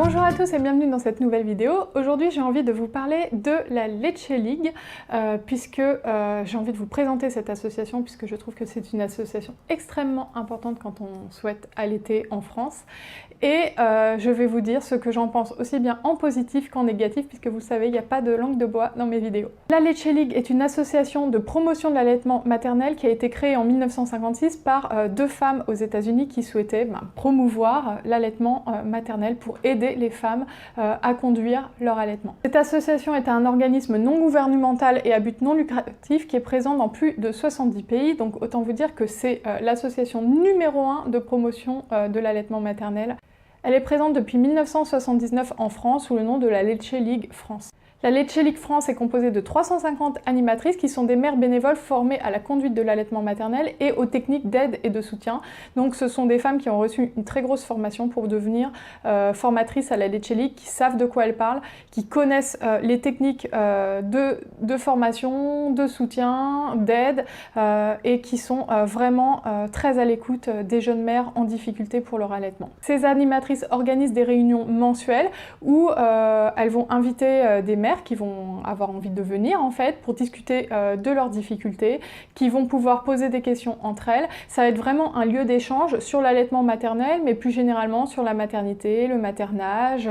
Bonjour à tous et bienvenue dans cette nouvelle vidéo. Aujourd'hui j'ai envie de vous parler de la Leche League puisque j'ai envie de vous présenter cette association puisque je trouve que c'est une association extrêmement importante quand on souhaite allaiter en France. Et je vais vous dire ce que j'en pense aussi bien en positif qu'en négatif puisque vous le savez, il n'y a pas de langue de bois dans mes vidéos. La Leche League est une association de promotion de l'allaitement maternel qui a été créée en 1956 par deux femmes aux États-Unis qui souhaitaient promouvoir l'allaitement maternel pour aider les femmes à conduire leur allaitement. Cette association est un organisme non gouvernemental et à but non lucratif qui est présent dans plus de 70 pays, donc autant vous dire que c'est l'association numéro 1 de promotion de l'allaitement maternel. Elle est présente depuis 1979 en France sous le nom de la Leche League France. La Leche League France est composée de 350 animatrices qui sont des mères bénévoles formées à la conduite de l'allaitement maternel et aux techniques d'aide et de soutien. Donc ce sont des femmes qui ont reçu une très grosse formation pour devenir formatrices à la Leche League, qui savent de quoi elles parlent, qui connaissent les techniques de formation, de soutien, d'aide et qui sont vraiment très à l'écoute des jeunes mères en difficulté pour leur allaitement. Ces animatrices organisent des réunions mensuelles où elles vont inviter des mères qui vont avoir envie de venir en fait pour discuter de leurs difficultés, qui vont pouvoir poser des questions entre elles. Ça va être vraiment un lieu d'échange sur l'allaitement maternel, mais plus généralement sur la maternité, le maternage,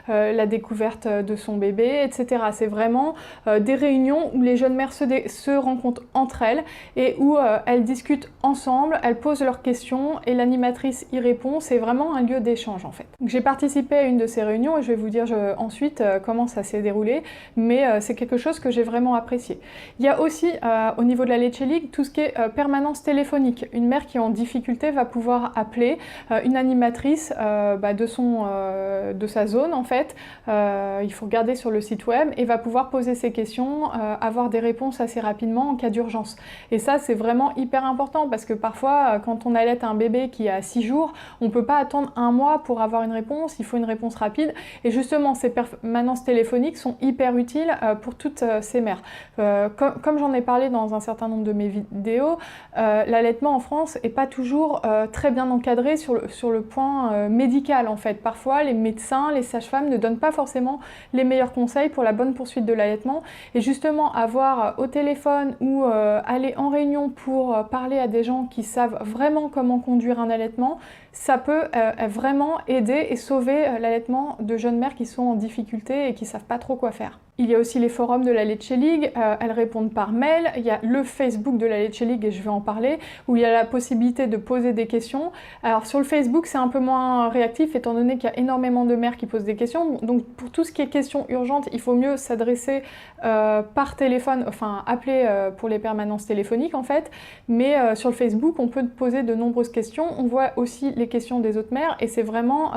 la découverte de son bébé, etc. C'est vraiment des réunions où les jeunes mères se rencontrent entre elles et où elles discutent ensemble, elles posent leurs questions et l'animatrice y répond. C'est vraiment un lieu d'échange en fait. J'ai participé à une de ces réunions et je vais vous dire ensuite comment ça s'est déroulé. Mais c'est quelque chose que j'ai vraiment apprécié. Il y a aussi au niveau de la Leche League tout ce qui est permanence téléphonique. Une mère qui est en difficulté va pouvoir appeler une animatrice de sa zone en fait. Il faut regarder sur le site web et va pouvoir poser ses questions, avoir des réponses assez rapidement en cas d'urgence. Et ça c'est vraiment hyper important parce que parfois quand on allaite un bébé qui a 6 jours, on ne peut pas attendre un mois pour avoir une réponse, il faut une réponse rapide. Et justement ces permanences téléphoniques sont hyper utiles pour toutes ces mères. Comme j'en ai parlé dans un certain nombre de mes vidéos, l'allaitement en France n'est pas toujours très bien encadré sur le point médical en fait. Parfois les médecins, les sages-femmes ne donnent pas forcément les meilleurs conseils pour la bonne poursuite de l'allaitement et justement avoir au téléphone ou aller en réunion pour parler à des gens qui savent vraiment comment conduire un allaitement, ça peut vraiment aider et sauver l'allaitement de jeunes mères qui sont en difficulté et qui ne savent pas trop quoi faire. Il y a aussi les forums de la Leche League, elles répondent par mail, il y a le Facebook de la Leche League et je vais en parler, où il y a la possibilité de poser des questions. Alors sur le Facebook c'est un peu moins réactif étant donné qu'il y a énormément de mères qui posent des questions, donc pour tout ce qui est questions urgentes, il faut mieux s'adresser par téléphone, enfin appeler pour les permanences téléphoniques en fait, mais sur le Facebook on peut poser de nombreuses questions, on voit aussi les questions des autres mères et c'est vraiment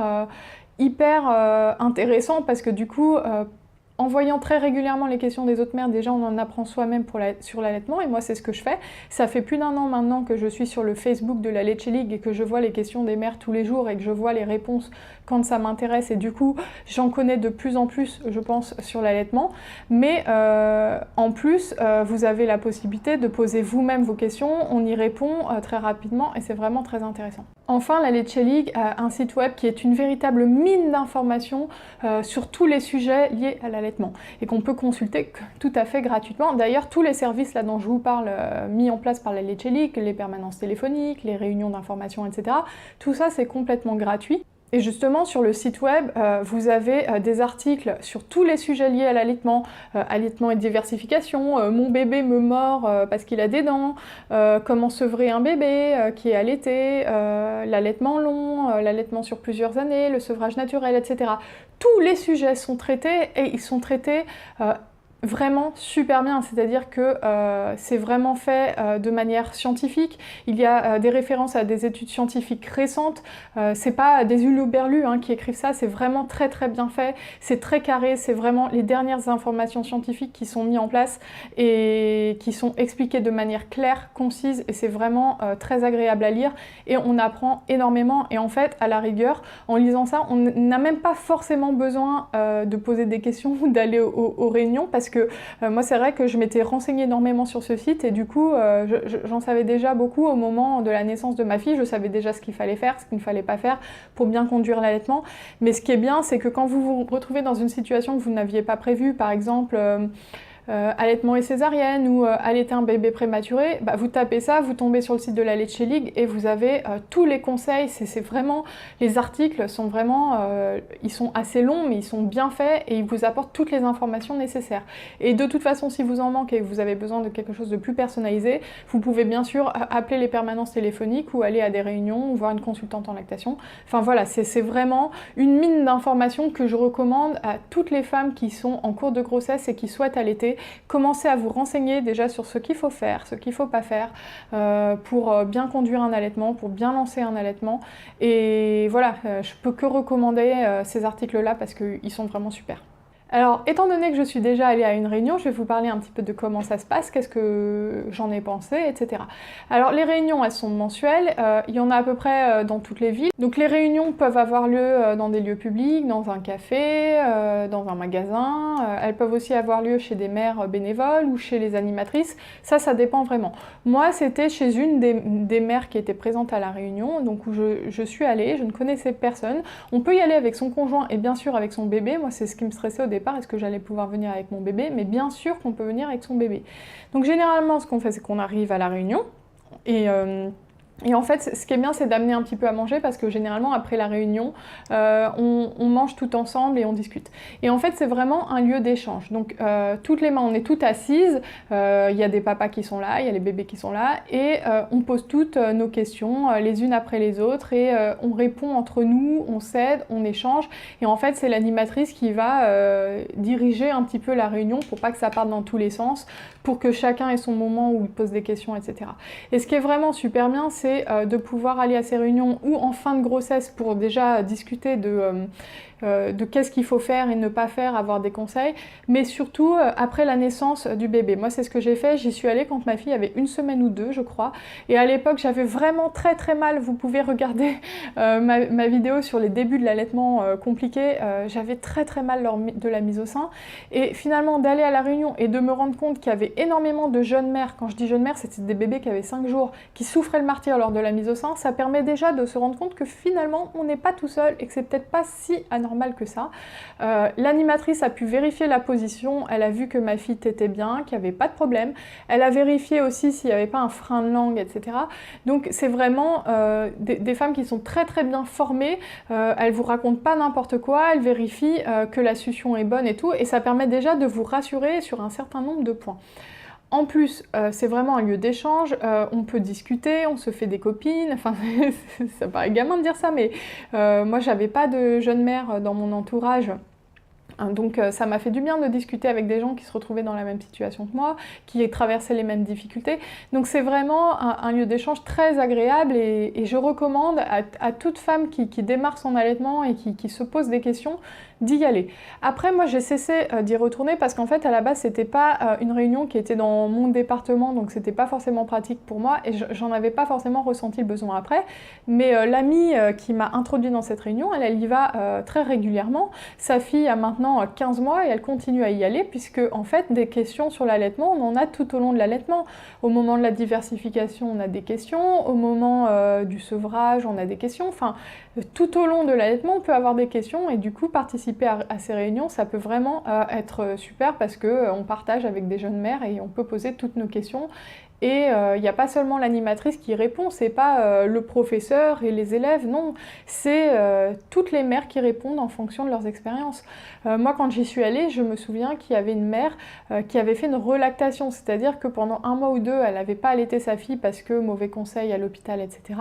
hyper intéressant parce que du coup en voyant très régulièrement les questions des autres mères, déjà on en apprend soi-même sur l'allaitement et moi c'est ce que je fais. Ça fait plus d'1 an maintenant que je suis sur le Facebook de la Leche League et que je vois les questions des mères tous les jours et que je vois les réponses quand ça m'intéresse et du coup j'en connais de plus en plus je pense sur l'allaitement. Mais en plus vous avez la possibilité de poser vous-même vos questions, on y répond très rapidement et c'est vraiment très intéressant. Enfin la Leche League a un site web qui est une véritable mine d'informations sur tous les sujets liés à l'allaitement et qu'on peut consulter tout à fait gratuitement. D'ailleurs, tous les services là dont je vous parle mis en place par la Leche League, les permanences téléphoniques, les réunions d'information, etc., tout ça c'est complètement gratuit. Et justement, sur le site web, vous avez des articles sur tous les sujets liés à l'allaitement, allaitement et diversification, mon bébé me mord parce qu'il a des dents, comment sevrer un bébé qui est allaité, l'allaitement long, l'allaitement sur plusieurs années, le sevrage naturel, etc. Tous les sujets sont traités et ils sont traités vraiment super bien, c'est-à-dire que c'est vraiment fait de manière scientifique. Il y a des références à des études scientifiques récentes, c'est pas des huluberlus qui écrivent ça, c'est vraiment très très bien fait, c'est très carré, c'est vraiment les dernières informations scientifiques qui sont mises en place et qui sont expliquées de manière claire, concise et c'est vraiment très agréable à lire et on apprend énormément et en fait à la rigueur en lisant ça on n'a même pas forcément besoin de poser des questions ou d'aller aux réunions parce que moi c'est vrai que je m'étais renseignée énormément sur ce site et du coup j'en savais déjà beaucoup au moment de la naissance de ma fille, je savais déjà ce qu'il fallait faire, ce qu'il ne fallait pas faire pour bien conduire l'allaitement. Mais ce qui est bien, c'est que quand vous vous retrouvez dans une situation que vous n'aviez pas prévue, par exemple allaitement et césarienne ou allaiter un bébé prématuré, bah, vous tapez ça, vous tombez sur le site de la Leche League et vous avez tous les conseils. C'est vraiment, les articles sont vraiment, ils sont assez longs mais ils sont bien faits et ils vous apportent toutes les informations nécessaires. Et de toute façon, si vous en manquez et que vous avez besoin de quelque chose de plus personnalisé, vous pouvez bien sûr appeler les permanences téléphoniques ou aller à des réunions ou voir une consultante en lactation. Enfin voilà, c'est vraiment une mine d'informations que je recommande à toutes les femmes qui sont en cours de grossesse et qui souhaitent allaiter. Commencez à vous renseigner déjà sur ce qu'il faut faire, ce qu'il ne faut pas faire pour bien conduire un allaitement, pour bien lancer un allaitement. Et voilà, je peux que recommander ces articles-là parce qu'ils sont vraiment super. Alors, étant donné que je suis déjà allée à une réunion, je vais vous parler un petit peu de comment ça se passe, qu'est-ce que j'en ai pensé, etc. Alors, les réunions, elles sont mensuelles, il y en a à peu près dans toutes les villes. Donc, les réunions peuvent avoir lieu dans des lieux publics, dans un café, dans un magasin. Elles peuvent aussi avoir lieu chez des mères bénévoles ou chez les animatrices. Ça dépend vraiment. Moi, c'était chez une des mères qui était présente à la réunion, donc où je suis allée, je ne connaissais personne. On peut y aller avec son conjoint et bien sûr avec son bébé. Moi, c'est ce qui me stressait au départ. Est-ce que j'allais pouvoir venir avec mon bébé? Mais bien sûr qu'on peut venir avec son bébé. Donc généralement, ce qu'on fait, c'est qu'on arrive à la réunion et en fait, ce qui est bien, c'est d'amener un petit peu à manger parce que généralement, après la réunion, on mange tout ensemble et on discute. Et en fait, c'est vraiment un lieu d'échange. Donc, toutes les mains, on est toutes assises, il y a des papas qui sont là, il y a les bébés qui sont là, et on pose toutes nos questions les unes après les autres, et on répond entre nous, on s'aide, on échange, et en fait, c'est l'animatrice qui va diriger un petit peu la réunion pour pas que ça parte dans tous les sens, pour que chacun ait son moment où il pose des questions, etc. Et ce qui est vraiment super bien, c'est de pouvoir aller à ces réunions ou en fin de grossesse pour déjà discuter de qu'est-ce qu'il faut faire et ne pas faire, avoir des conseils, mais surtout après la naissance du bébé. Moi, c'est ce que j'ai fait, j'y suis allée quand ma fille avait 1 semaine ou 2, je crois, et à l'époque, j'avais vraiment très très mal. Vous pouvez regarder ma vidéo sur les débuts de l'allaitement compliqué, j'avais très très mal lors de la mise au sein, et finalement d'aller à la réunion et de me rendre compte qu'il y avait énormément de jeunes mères, quand je dis jeunes mères, c'était des bébés qui avaient 5 jours, qui souffraient le martyre lors de la mise au sein, ça permet déjà de se rendre compte que finalement, on n'est pas tout seul et que c'est peut-être pas si anormal que ça. L'animatrice a pu vérifier la position, elle a vu que ma fille tétait bien, qu'il n'y avait pas de problème. Elle a vérifié aussi s'il n'y avait pas un frein de langue, etc. Donc c'est vraiment des femmes qui sont très très bien formées, elles vous racontent pas n'importe quoi, elles vérifient que la succion est bonne et tout, et ça permet déjà de vous rassurer sur un certain nombre de points. En plus, c'est vraiment un lieu d'échange, on peut discuter, on se fait des copines, enfin ça paraît gamin de dire ça, mais moi j'avais pas de jeune mère dans mon entourage. Donc ça m'a fait du bien de discuter avec des gens qui se retrouvaient dans la même situation que moi, qui traversaient les mêmes difficultés. Donc c'est vraiment un lieu d'échange très agréable et je recommande à toute femme qui démarre son allaitement et qui se pose des questions d'y aller. Après, moi j'ai cessé d'y retourner parce qu'en fait à la base c'était pas une réunion qui était dans mon département, donc c'était pas forcément pratique pour moi et j'en avais pas forcément ressenti le besoin après. Mais l'amie qui m'a introduit dans cette réunion, elle y va très régulièrement. Sa fille a maintenant 15 mois et elle continue à y aller puisque en fait des questions sur l'allaitement on en a tout au long de l'allaitement. Au moment de la diversification on a des questions, au moment du sevrage on a des questions, enfin tout au long de l'allaitement on peut avoir des questions et du coup participer à ces réunions ça peut vraiment être super parce qu'on partage avec des jeunes mères et on peut poser toutes nos questions. Et il n'y a pas seulement l'animatrice qui répond, c'est pas le professeur et les élèves, non, c'est toutes les mères qui répondent en fonction de leurs expériences. Moi, quand j'y suis allée, je me souviens qu'il y avait une mère qui avait fait une relactation, c'est-à-dire que pendant 1 mois ou 2, elle n'avait pas allaité sa fille parce que mauvais conseil à l'hôpital, etc.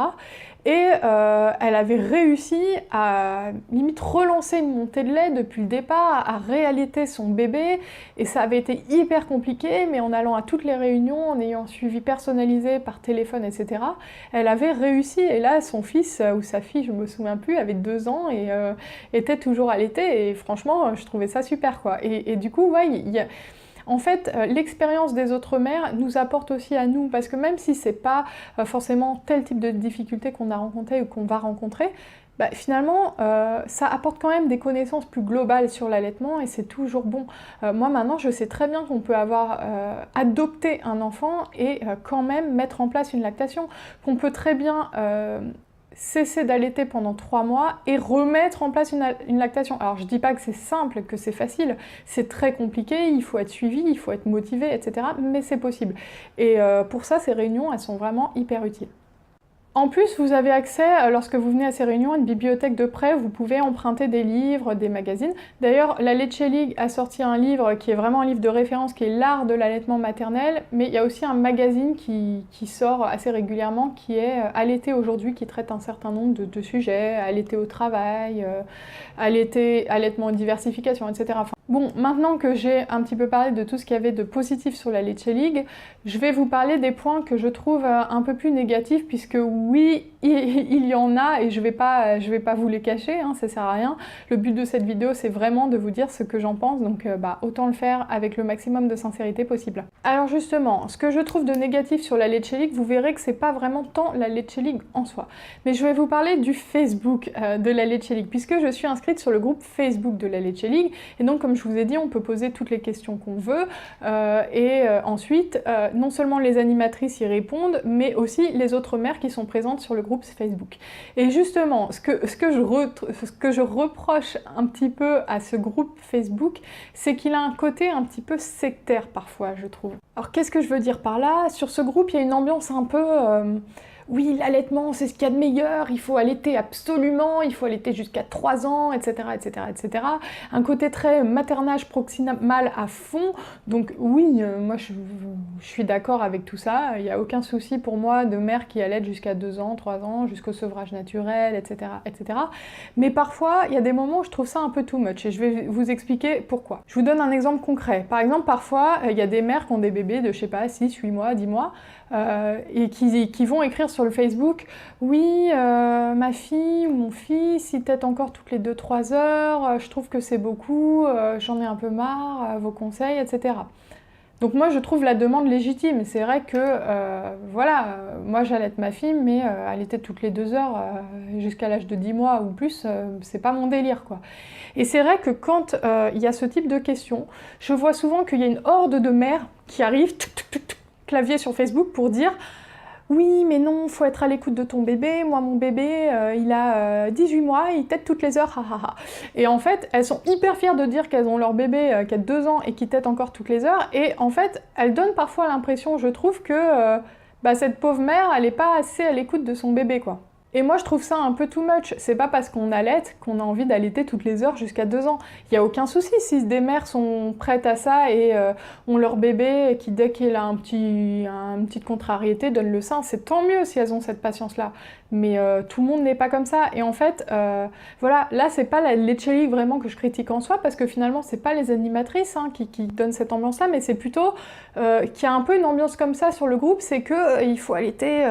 Et elle avait réussi à limite relancer une montée de lait depuis le départ, à réallaiter son bébé, et ça avait été hyper compliqué, mais en allant à toutes les réunions, en ayant un suivi personnalisé par téléphone, etc., elle avait réussi, et là son fils, ou sa fille, je me souviens plus, avait 2 ans et était toujours allaité, et franchement, je trouvais ça super, quoi. Et du coup, ouais, en fait, l'expérience des autres mères nous apporte aussi à nous, parce que même si c'est pas forcément tel type de difficulté qu'on a rencontré ou qu'on va rencontrer, Finalement, ça apporte quand même des connaissances plus globales sur l'allaitement et c'est toujours bon. Moi maintenant, je sais très bien qu'on peut avoir adopté un enfant et quand même mettre en place une lactation, qu'on peut très bien cesser d'allaiter pendant 3 mois et remettre en place une lactation. Alors je dis pas que c'est simple, que c'est facile, c'est très compliqué, il faut être suivi, il faut être motivé, etc. Mais c'est possible. Et pour ça, ces réunions, elles sont vraiment hyper utiles. En plus, vous avez accès, lorsque vous venez à ces réunions, à une bibliothèque de prêt, vous pouvez emprunter des livres, des magazines. D'ailleurs, la Leche League a sorti un livre qui est vraiment un livre de référence, qui est l'art de l'allaitement maternel, mais il y a aussi un magazine qui sort assez régulièrement, qui est Allaiter aujourd'hui, qui traite un certain nombre de sujets, allaiter au travail, allaitement et diversification, etc. Enfin, bon, maintenant que j'ai un petit peu parlé de tout ce qu'il y avait de positif sur la Leche League, je vais vous parler des points que je trouve un peu plus négatifs, puisque oui, il y en a et je vais pas vous les cacher, hein, ça sert à rien. Le but de cette vidéo, c'est vraiment de vous dire ce que j'en pense, donc autant le faire avec le maximum de sincérité possible. Alors justement, ce que je trouve de négatif sur la Leche League, vous verrez que c'est pas vraiment tant la Leche League en soi. Mais je vais vous parler du Facebook de la Leche League, puisque je suis inscrite sur le groupe Facebook de la Leche League, et donc comme je vous ai dit, on peut poser toutes les questions qu'on veut, ensuite, non seulement les animatrices y répondent, mais aussi les autres mères qui sont présentes sur le groupe Facebook. Et justement, ce que je reproche un petit peu à ce groupe Facebook, c'est qu'il a un côté un petit peu sectaire parfois, je trouve. Alors qu'est-ce que je veux dire par là? Sur ce groupe, il y a une ambiance un peu... oui, l'allaitement, c'est ce qu'il y a de meilleur, il faut allaiter absolument, il faut allaiter jusqu'à 3 ans, etc., etc., etc. Un côté très maternage proximal à fond, donc oui, moi je suis d'accord avec tout ça, il n'y a aucun souci pour moi de mère qui allaite jusqu'à 2 ans, 3 ans, jusqu'au sevrage naturel, etc., etc. Mais parfois, il y a des moments où je trouve ça un peu too much, et je vais vous expliquer pourquoi. Je vous donne un exemple concret. Par exemple, parfois, il y a des mères qui ont des bébés de, je sais pas, 6, 8 mois, 10 mois, et qui vont écrire sur le Facebook « Oui, ma fille ou mon fils, il tète encore toutes les 2-3 heures, je trouve que c'est beaucoup, j'en ai un peu marre, vos conseils, etc. » Donc moi je trouve la demande légitime, c'est vrai que voilà, moi j'allaite ma fille, mais allaiter toutes les 2 heures jusqu'à l'âge de 10 mois ou plus, c'est pas mon délire quoi. Et c'est vrai que quand il y a ce type de questions, je vois souvent qu'il y a une horde de mères qui arrivent, clavier sur Facebook pour dire oui, mais non, faut être à l'écoute de ton bébé. Moi, mon bébé, il a 18 mois, il tète toutes les heures, ha. Et en fait, elles sont hyper fières de dire qu'elles ont leur bébé qui a 2 ans et qui tète encore toutes les heures. Et en fait, elles donnent parfois l'impression, je trouve, que cette pauvre mère, elle n'est pas assez à l'écoute de son bébé, quoi. Et moi, je trouve ça un peu too much. C'est pas parce qu'on allaite qu'on a envie d'allaiter toutes les heures jusqu'à 2 ans. Il n'y a aucun souci si des mères sont prêtes à ça et ont leur bébé qui, dès qu'il a une petite contrariété, donne le sein. C'est tant mieux si elles ont cette patience-là. Mais tout le monde n'est pas comme ça. Et en fait, voilà, là, c'est pas la Leche League vraiment que je critique en soi, parce que finalement, c'est pas les animatrices qui donnent cette ambiance-là, mais c'est plutôt qu'il y a un peu une ambiance comme ça sur le groupe, c'est que il faut allaiter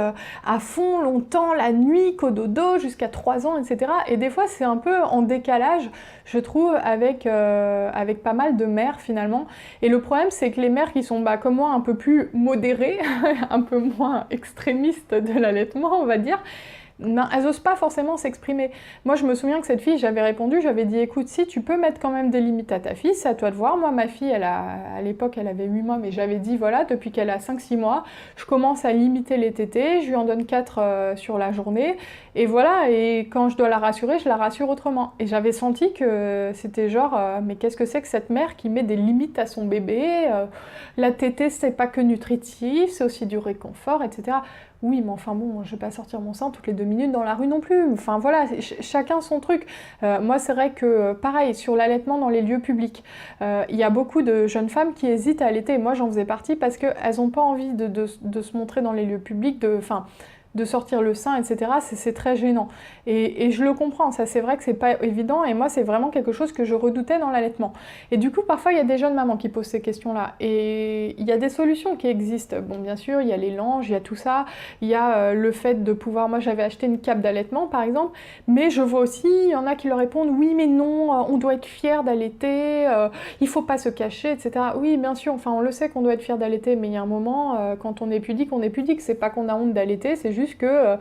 à fond, longtemps, la nuit, qu'au dodo, jusqu'à 3 ans, etc. Et des fois, c'est un peu en décalage, je trouve, avec pas mal de mères, finalement. Et le problème, c'est que les mères qui sont, comme moi, un peu plus modérées, un peu moins extrémistes de l'allaitement, on va dire, non, elles n'osent pas forcément s'exprimer. Moi, je me souviens que cette fille, j'avais répondu, j'avais dit, écoute, si tu peux mettre quand même des limites à ta fille, c'est à toi de voir. Moi, ma fille, à l'époque, elle avait 8 mois, mais j'avais dit, voilà, depuis qu'elle a 5-6 mois, je commence à limiter les tétés, je lui en donne 4 sur la journée, et voilà, et quand je dois la rassurer, je la rassure autrement. Et j'avais senti que c'était genre, mais qu'est-ce que c'est que cette mère qui met des limites à son bébé, la tétée, c'est pas que nutritif, c'est aussi du réconfort, etc. Oui, mais enfin bon, je vais pas sortir mon sein toutes les 2 minutes dans la rue non plus. Enfin voilà, chacun son truc. Moi, c'est vrai que, pareil, sur l'allaitement dans les lieux publics, il y a beaucoup de jeunes femmes qui hésitent à allaiter. Moi, j'en faisais partie parce qu'elles n'ont pas envie de se montrer dans les lieux publics, de sortir le sein, etc. C'est très gênant. Et je le comprends, ça c'est vrai que c'est pas évident, et moi c'est vraiment quelque chose que je redoutais dans l'allaitement. Et du coup, parfois il y a des jeunes mamans qui posent ces questions-là, et il y a des solutions qui existent. Bon, bien sûr, il y a les langes, il y a tout ça, il y a le fait de pouvoir... Moi j'avais acheté une cape d'allaitement par exemple, mais je vois aussi, il y en a qui leur répondent, oui mais non, on doit être fier d'allaiter, il faut pas se cacher, etc. Oui, bien sûr, enfin on le sait qu'on doit être fier d'allaiter, mais il y a un moment, quand on est pudique, c'est pas qu'on a honte d'allaiter, c'est juste que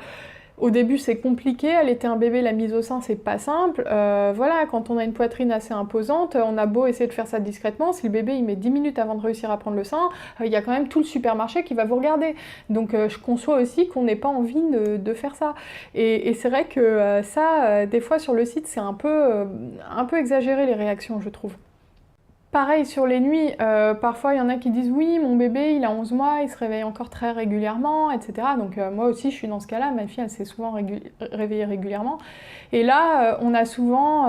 Au début, c'est compliqué, allaiter un bébé, la mise au sein, c'est pas simple. Voilà, quand on a une poitrine assez imposante, on a beau essayer de faire ça discrètement, si le bébé il met 10 minutes avant de réussir à prendre le sein, il y a quand même tout le supermarché qui va vous regarder. Donc je conçois aussi qu'on n'ait pas envie de faire ça. Et c'est vrai que ça, des fois sur le site, c'est un peu exagéré les réactions, je trouve. Pareil sur les nuits, parfois il y en a qui disent oui, mon bébé il a 11 mois, il se réveille encore très régulièrement, etc. Donc moi aussi je suis dans ce cas-là, ma fille elle s'est souvent réveillée régulièrement. Et là on a souvent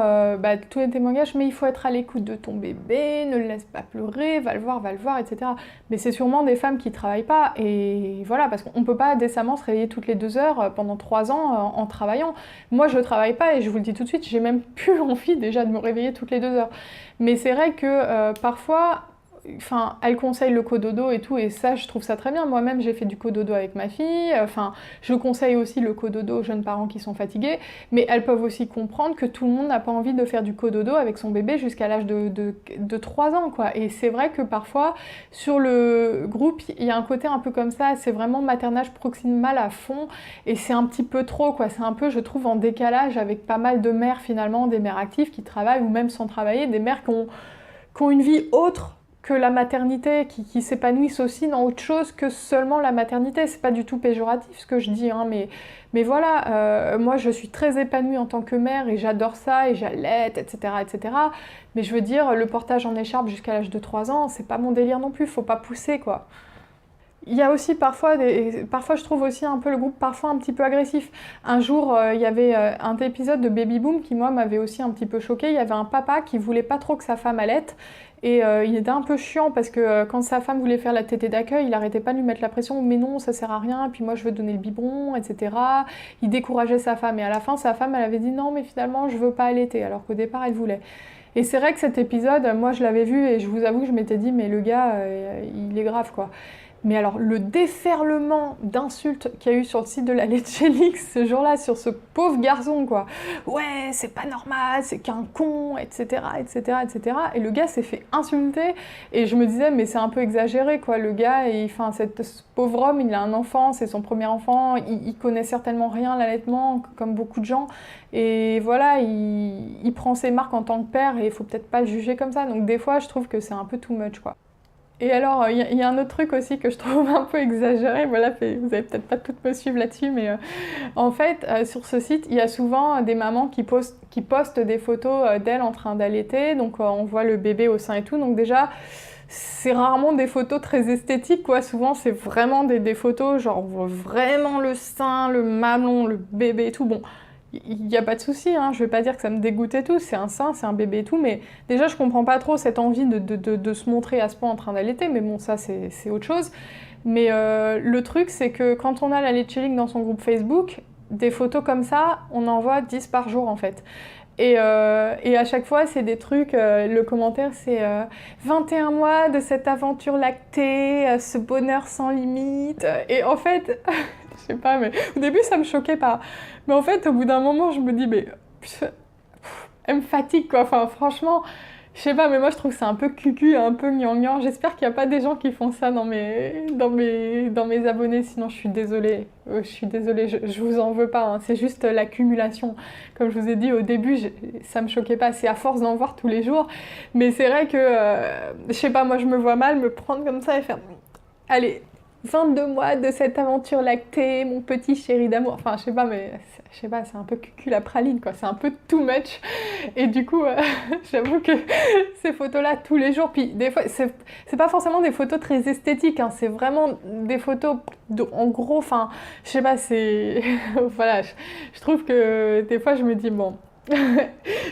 tous les témoignages, mais il faut être à l'écoute de ton bébé, ne le laisse pas pleurer, va le voir, etc. Mais c'est sûrement des femmes qui travaillent pas, et voilà, parce qu'on peut pas décemment se réveiller toutes les 2 heures pendant 3 ans en travaillant. Moi je travaille pas et je vous le dis tout de suite, j'ai même plus envie déjà de me réveiller toutes les 2 heures. Mais c'est vrai que parfois, enfin, elle conseille le cododo et tout, et ça, je trouve ça très bien. Moi-même, j'ai fait du cododo avec ma fille. Enfin, je conseille aussi le cododo aux jeunes parents qui sont fatigués, mais elles peuvent aussi comprendre que tout le monde n'a pas envie de faire du cododo avec son bébé jusqu'à l'âge de 3 ans, quoi. Et c'est vrai que parfois, sur le groupe, il y a un côté un peu comme ça, c'est vraiment maternage proximal à fond, et c'est un petit peu trop, quoi. C'est un peu, je trouve, en décalage avec pas mal de mères, finalement, des mères actives qui travaillent, ou même sans travailler, des mères qui ont une vie autre que la maternité, qui s'épanouissent aussi dans autre chose que seulement la maternité. C'est pas du tout péjoratif ce que je dis, hein, mais voilà, moi je suis très épanouie en tant que mère et j'adore ça et j'allaite, etc., etc. Mais je veux dire, le portage en écharpe jusqu'à l'âge de 3 ans, c'est pas mon délire non plus, faut pas pousser, quoi. Il y a aussi parfois je trouve aussi un peu le groupe parfois un petit peu agressif. Un jour, il y avait un épisode de Baby Boom qui moi m'avait aussi un petit peu choquée. Il y avait un papa qui voulait pas trop que sa femme allaite et il était un peu chiant parce que quand sa femme voulait faire la tétée d'accueil, il arrêtait pas de lui mettre la pression. Mais non, ça sert à rien. Puis moi je veux donner le biberon, etc. Il décourageait sa femme et à la fin sa femme elle avait dit non mais finalement je veux pas allaiter alors qu'au départ elle voulait. Et c'est vrai que cet épisode, moi je l'avais vu et je vous avoue que je m'étais dit mais le gars il est grave quoi. Mais alors, le déferlement d'insultes qu'il y a eu sur le site de la Letchelix ce jour-là, sur ce pauvre garçon, quoi. Ouais, c'est pas normal, c'est qu'un con, etc., etc., etc. Et le gars s'est fait insulter, et je me disais, mais c'est un peu exagéré, quoi. Le gars, ce pauvre homme, il a un enfant, c'est son premier enfant, il connaît certainement rien à l'allaitement, comme beaucoup de gens. Et voilà, il prend ses marques en tant que père, et il faut peut-être pas le juger comme ça. Donc des fois, je trouve que c'est un peu too much, quoi. Et alors, il y a un autre truc aussi que je trouve un peu exagéré, voilà, vous allez peut-être pas toutes me suivre là-dessus, mais en fait, sur ce site, il y a souvent des mamans qui postent des photos d'elles en train d'allaiter, donc on voit le bébé au sein et tout, donc déjà, c'est rarement des photos très esthétiques, quoi, souvent c'est vraiment des photos, genre on voit vraiment le sein, le mamelon, le bébé et tout, bon... Il n'y a pas de souci, hein, je vais pas dire que ça me dégoûte et tout, c'est un sein, c'est un bébé et tout, mais déjà je comprends pas trop cette envie de se montrer à ce point en train d'allaiter, mais bon ça c'est autre chose. Mais le truc c'est que quand on a la Letchelix dans son groupe Facebook, des photos comme ça, on en voit 10 par jour en fait. Et à chaque fois, c'est des trucs, le commentaire c'est 21 mois de cette aventure lactée, ce bonheur sans limite. Et en fait, je sais pas, mais au début ça me choquait pas. Mais en fait, au bout d'un moment, je me dis, mais elle me fatigue quoi. Enfin, franchement, je sais pas, mais moi je trouve que c'est un peu cucu, un peu gnangnan. J'espère qu'il n'y a pas des gens qui font ça dans mes abonnés, sinon je suis désolée. Je vous en veux pas, hein. C'est juste l'accumulation. Comme je vous ai dit au début, ça me choquait pas, c'est à force d'en voir tous les jours. Mais c'est vrai que, je sais pas, moi je me vois mal me prendre comme ça et faire, allez, 22 mois de cette aventure lactée, mon petit chéri d'amour. Enfin, je sais pas, mais je sais pas, c'est un peu cucul la praline, quoi. C'est un peu too much. Et du coup, j'avoue que ces photos-là, tous les jours, puis des fois, c'est pas forcément des photos très esthétiques, hein, c'est vraiment des photos, en gros, enfin, je sais pas, c'est... voilà, je trouve que des fois, je me dis, bon...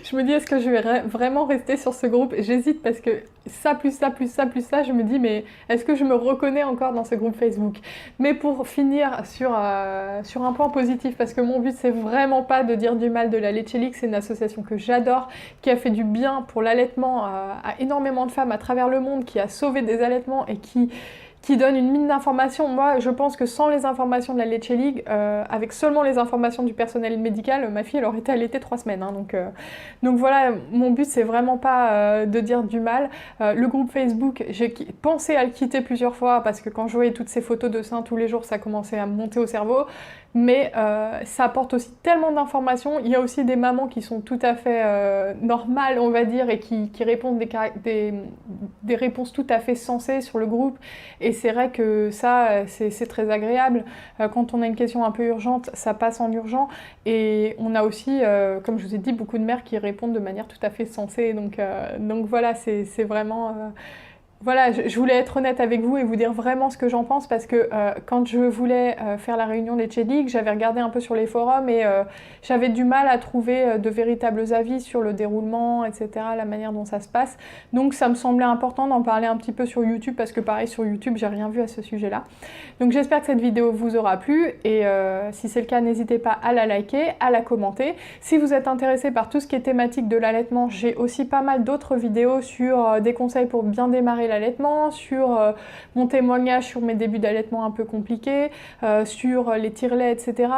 je me dis, est-ce que je vais vraiment rester sur ce groupe? J'hésite parce que ça, plus ça, plus ça, plus ça, je me dis, mais est-ce que je me reconnais encore dans ce groupe Facebook? Mais pour finir sur un point positif, parce que mon but, c'est vraiment pas de dire du mal de la Letchelix, c'est une association que j'adore, qui a fait du bien pour l'allaitement à énormément de femmes à travers le monde, qui a sauvé des allaitements et qui donne une mine d'informations. Moi, je pense que sans les informations de la Letchelix, avec seulement les informations du personnel médical, ma fille, elle aurait été allaitée 3 semaines. Hein, donc voilà, mon but, c'est vraiment pas de dire du mal. Le groupe Facebook, j'ai pensé à le quitter plusieurs fois, parce que quand je voyais toutes ces photos de seins tous les jours, ça commençait à me monter au cerveau. mais ça apporte aussi tellement d'informations. Il y a aussi des mamans qui sont tout à fait normales, on va dire, et qui répondent des réponses tout à fait sensées sur le groupe, et c'est vrai que ça, c'est très agréable. Quand on a une question un peu urgente, ça passe en urgent, et on a aussi, comme je vous ai dit, beaucoup de mères qui répondent de manière tout à fait sensée, donc voilà, c'est vraiment... Voilà, je voulais être honnête avec vous et vous dire vraiment ce que j'en pense, parce que quand je voulais faire la réunion Lecce League, j'avais regardé un peu sur les forums et j'avais du mal à trouver de véritables avis sur le déroulement, etc., la manière dont ça se passe. Donc ça me semblait important d'en parler un petit peu sur YouTube, parce que pareil, sur YouTube, j'ai rien vu à ce sujet-là. Donc j'espère que cette vidéo vous aura plu, et si c'est le cas, n'hésitez pas à la liker, à la commenter. Si vous êtes intéressé par tout ce qui est thématique de l'allaitement, j'ai aussi pas mal d'autres vidéos sur des conseils pour bien démarrer l'allaitement, sur mon témoignage sur mes débuts d'allaitement un peu compliqués, sur les tire-laits, etc.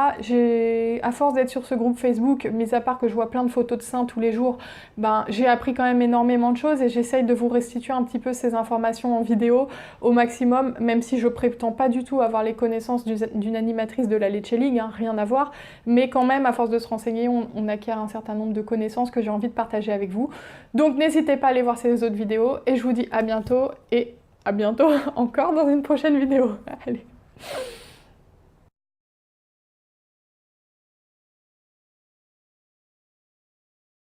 À force d'être sur ce groupe Facebook, mis à part que je vois plein de photos de seins tous les jours, ben, j'ai appris quand même énormément de choses, et j'essaye de vous restituer un petit peu ces informations en vidéo au maximum, même si je prétends pas du tout avoir les connaissances d'une animatrice de la Lecce League, hein, rien à voir, mais quand même, à force de se renseigner, on acquiert un certain nombre de connaissances que j'ai envie de partager avec vous. Donc n'hésitez pas à aller voir ces autres vidéos, et je vous dis à bientôt, et à bientôt encore dans une prochaine vidéo. Allez.